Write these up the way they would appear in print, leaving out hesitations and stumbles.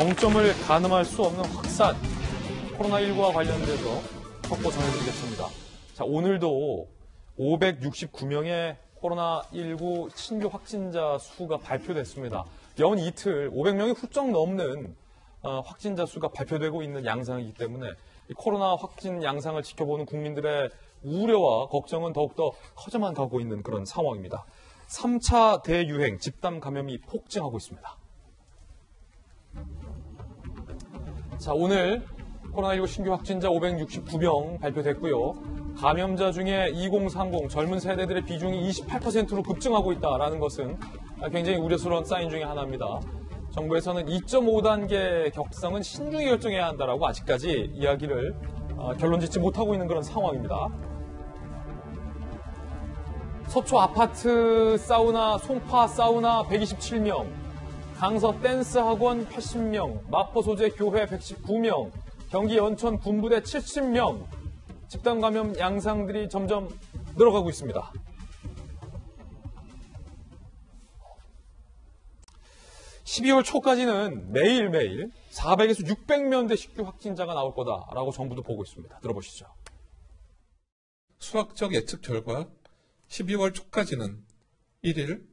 정점을 가늠할 수 없는 확산, 코로나19와 관련돼서 속보 전해드리겠습니다. 자, 오늘도 569명의 코로나19 신규 확진자 수가 발표됐습니다. 연 이틀 500명이 훌쩍 넘는 확진자 수가 발표되고 있는 양상이기 때문에 이 코로나 확진 양상을 지켜보는 국민들의 우려와 걱정은 더욱더 커져만 가고 있는 그런 상황입니다. 3차 대유행 집단 감염이 폭증하고 있습니다. 자, 오늘 코로나19 신규 확진자 569명 발표됐고요. 감염자 중에 2030 젊은 세대들의 비중이 28%로 급증하고 있다는 것은 굉장히 우려스러운 사인 중에 하나입니다. 정부에서는 2.5단계 격상은 신중히 결정해야 한다라고 아직까지 이야기를 결론 짓지 못하고 있는 그런 상황입니다. 서초 아파트 사우나, 송파 사우나 127명, 강서 댄스 학원 80명, 마포 소재 교회 119명, 경기 연천 군부대 70명, 집단 감염 양상들이 점점 늘어가고 있습니다. (12월) 초까지는 매일매일 400에서 600명대 신규 확진자가 나올 거다라고 정부도 보고 있습니다. 들어보시죠. 수학적 예측 결과 12월 초까지는 1일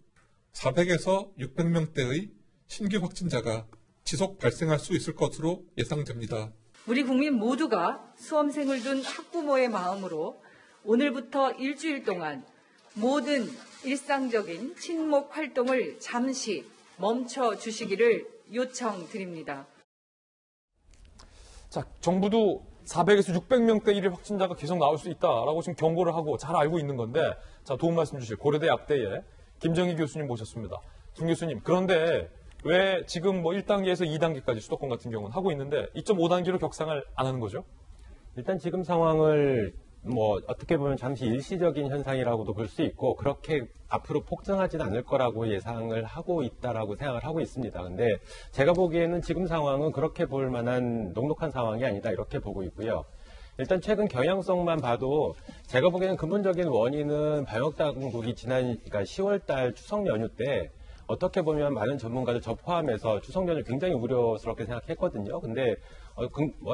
400에서 600명대의 신규 확진자가 지속 발생할 수 있을 것으로 예상됩니다. 우리 국민 모두가 수험생을 둔 학부모의 마음으로 오늘부터 일주일 동안 모든 일상적인 친목 활동을 잠시 멈춰 주시기를 요청드립니다. 자, 정부도 400에서 600명대 1일 확진자가 계속 나올 수 있다라고 지금 경고를 하고 잘 알고 있는 건데, 자, 도움 말씀 주실 고려대 약대의 김정희 교수님 모셨습니다. 김 교수님, 그런데 왜 지금 1단계에서 2단계까지 수도권 같은 경우는 하고 있는데 2.5단계로 격상을 안 하는 거죠? 일단 지금 상황을 어떻게 보면 잠시 일시적인 현상이라고도 볼 수 있고, 그렇게 앞으로 폭증하지는 않을 거라고 예상을 하고 있다라고 생각을 하고 있습니다. 근데 제가 보기에는 지금 상황은 그렇게 볼 만한 녹록한 상황이 아니다, 이렇게 보고 있고요. 일단 최근 경향성만 봐도 제가 보기에는 근본적인 원인은 방역당국이 지난 10월 달 추석 연휴 때 어떻게 보면 많은 전문가들 저 포함해서 추석 연휴 굉장히 우려스럽게 생각했거든요. 근데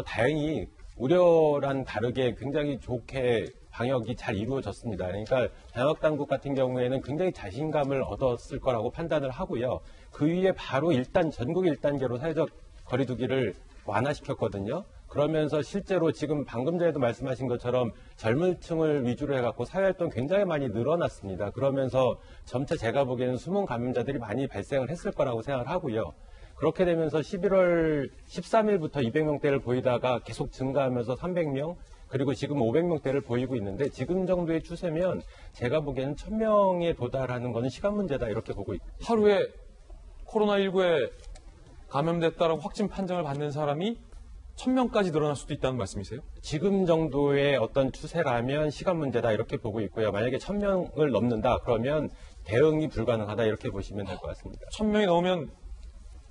다행히 우려랑 다르게 굉장히 좋게 방역이 잘 이루어졌습니다. 그러니까 방역당국 같은 경우에는 굉장히 자신감을 얻었을 거라고 판단을 하고요. 그 위에 바로 전국 1단계로 사회적 거리두기를 완화시켰거든요. 그러면서 실제로 지금 방금 전에도 말씀하신 것처럼 젊은 층을 위주로 해갖고 사회활동 굉장히 많이 늘어났습니다. 그러면서 점차 제가 보기에는 숨은 감염자들이 많이 발생을 했을 거라고 생각을 하고요. 그렇게 되면서 11월 13일부터 200명대를 보이다가 계속 증가하면서 300명, 그리고 지금 500명대를 보이고 있는데, 지금 정도의 추세면 제가 보기에는 1000명에 도달하는 것은 시간 문제다, 이렇게 보고 있습니다. 하루에 코로나19에 감염됐다라고 확진 판정을 받는 사람이 1000명까지 늘어날 수도 있다는 말씀이세요? 지금 정도의 어떤 추세라면 시간 문제다, 이렇게 보고 있고요. 만약에 1000명을 넘는다 그러면 대응이 불가능하다, 이렇게 보시면 될 것 같습니다. 1000명이 넘으면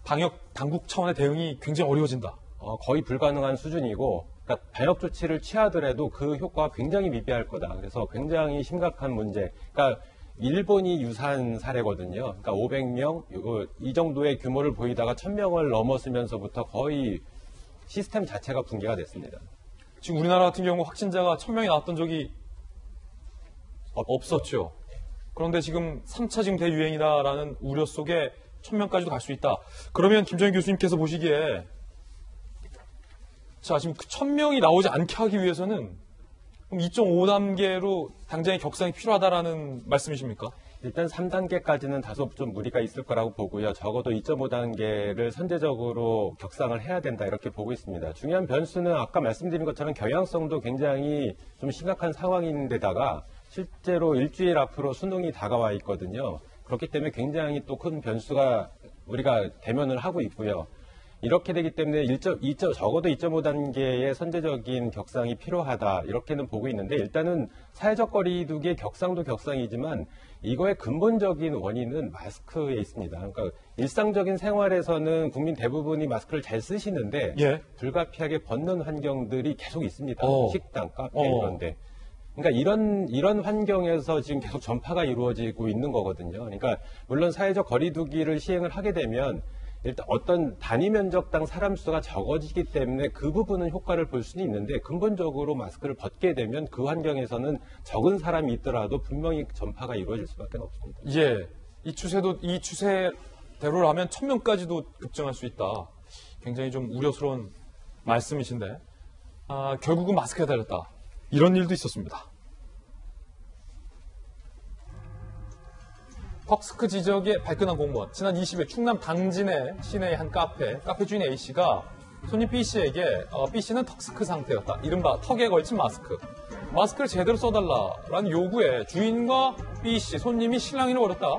방역 당국 차원의 대응이 굉장히 어려워진다. 거의 불가능한 수준이고, 그러니까 방역 조치를 취하더라도 그 효과가 굉장히 미비할 거다. 그래서 굉장히 심각한 문제. 그러니까 일본이 유사한 사례거든요. 그러니까 500명 이 정도의 규모를 보이다가 1000명을 넘었으면서부터 거의 시스템 자체가 붕괴가 됐습니다. 지금 우리나라 같은 경우 확진자가 1000명이 나왔던 적이 없었죠. 그런데 지금 3차 지금 대유행이다라는 우려 속에 1000명까지도 갈 수 있다. 그러면 김정희 교수님께서 보시기에, 자, 지금 1000명이 나오지 않게 하기 위해서는 2.5단계로 당장의 격상이 필요하다라는 말씀이십니까? 일단 3단계까지는 다소 좀 무리가 있을 거라고 보고요. 적어도 2.5단계를 선제적으로 격상을 해야 된다, 이렇게 보고 있습니다. 중요한 변수는 아까 말씀드린 것처럼 경향성도 굉장히 좀 심각한 상황인데다가 실제로 일주일 앞으로 수능이 다가와 있거든요. 그렇기 때문에 굉장히 또 큰 변수가 우리가 대면을 하고 있고요. 이렇게 되기 때문에 적어도 2.5단계의 선제적인 격상이 필요하다, 이렇게는 보고 있는데, 일단은 사회적 거리두기의 격상도 격상이지만 이거의 근본적인 원인은 마스크에 있습니다. 그러니까 일상적인 생활에서는 국민 대부분이 마스크를 잘 쓰시는데 불가피하게 벗는 환경들이 계속 있습니다. 식당, 카페 이런데. 그러니까 이런 환경에서 지금 계속 전파가 이루어지고 있는 거거든요. 그러니까 물론 사회적 거리두기를 시행을 하게 되면 일단 어떤 단위 면적당 사람 수가 적어지기 때문에 그 부분은 효과를 볼 수는 있는데 근본적으로 마스크를 벗게 되면 그 환경에서는 적은 사람이 있더라도 분명히 전파가 이루어질 수밖에 없습니다. 예, 이 추세대로라면 1000명까지도 급증할 수 있다. 굉장히 좀 우려스러운 말씀이신데 결국은 마스크에 달렸다. 이런 일도 있었습니다. 턱스크 지적에 발끈한 공무원. 지난 20일 충남 당진의 시내의 한 카페 주인 A씨가 손님 B씨에게 B씨는 턱스크 상태였다. 이른바 턱에 걸친 마스크를 제대로 써달라라는 요구에 주인과 B씨, 손님이 실랑이를 벌였다.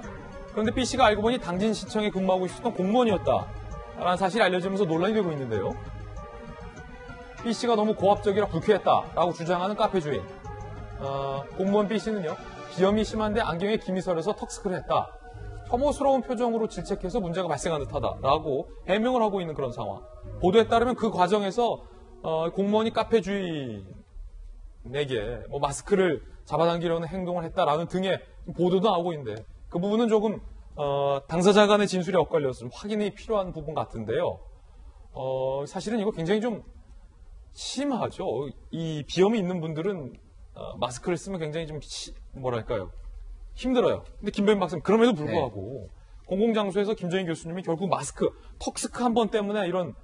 그런데 B씨가 알고 보니 당진시청에 근무하고 있었던 공무원이었다라는 사실이 알려지면서 논란이 되고 있는데요. B씨가 너무 고압적이라 불쾌했다라고 주장하는 카페 주인. 공무원 B씨는요. 비염이 심한데 안경에 김이 서려서 턱스크를 했다. 혐오스러운 표정으로 질책해서 문제가 발생한 듯하다라고 해명을 하고 있는 그런 상황. 보도에 따르면 그 과정에서 공무원이 카페 주인에게 마스크를 잡아당기려는 행동을 했다라는 등의 보도도 나오고 있는데 그 부분은 조금 당사자 간의 진술이 엇갈렸으면 확인이 필요한 부분 같은데요. 사실은 이거 굉장히 좀 심하죠. 이 비염이 있는 분들은 마스크를 쓰면 굉장히 좀 힘들어요. 근데 김병민 박사님 그럼에도 불구하고 공공장소에서 김정인 교수님이 결국 턱스크 한 번 때문에 이런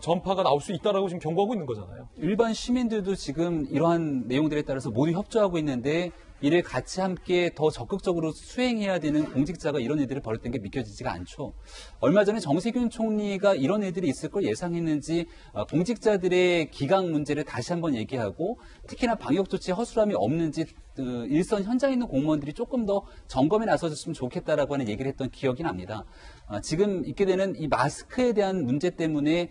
전파가 나올 수 있다라고 지금 경고하고 있는 거잖아요. 일반 시민들도 지금 이러한 내용들에 따라서 모두 협조하고 있는데 이를 같이 함께 더 적극적으로 수행해야 되는 공직자가 이런 일들을 벌였던 게 믿겨지지가 않죠. 얼마 전에 정세균 총리가 이런 일들이 있을 걸 예상했는지 공직자들의 기강 문제를 다시 한번 얘기하고 특히나 방역 조치에 허술함이 없는지 일선 현장에 있는 공무원들이 조금 더 점검에 나서줬으면 좋겠다라고 하는 얘기를 했던 기억이 납니다. 지금 있게 되는 이 마스크에 대한 문제 때문에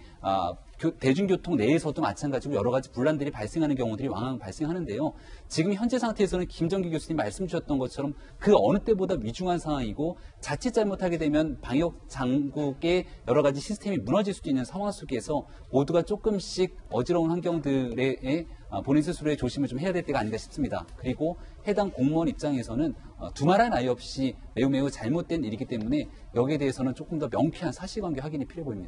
대중교통 내에서도 마찬가지로 여러 가지 분란들이 발생하는 경우들이 왕왕 발생하는데요. 지금 현재 상태에서는 김정기 교수님 말씀 주셨던 것처럼 그 어느 때보다 위중한 상황이고 자칫 잘못하게 되면 방역 당국의 여러 가지 시스템이 무너질 수도 있는 상황 속에서 모두가 조금씩 어지러운 환경들에 본인 스스로의 조심을 좀 해야 될 때가 아닌가 싶습니다. 그리고 해당 공무원 입장에서는 두말할 나위 없이 매우 잘못된 일이기 때문에 여기에 대해서는 조금 더 명쾌한 사실관계 확인이 필요해 보입니다.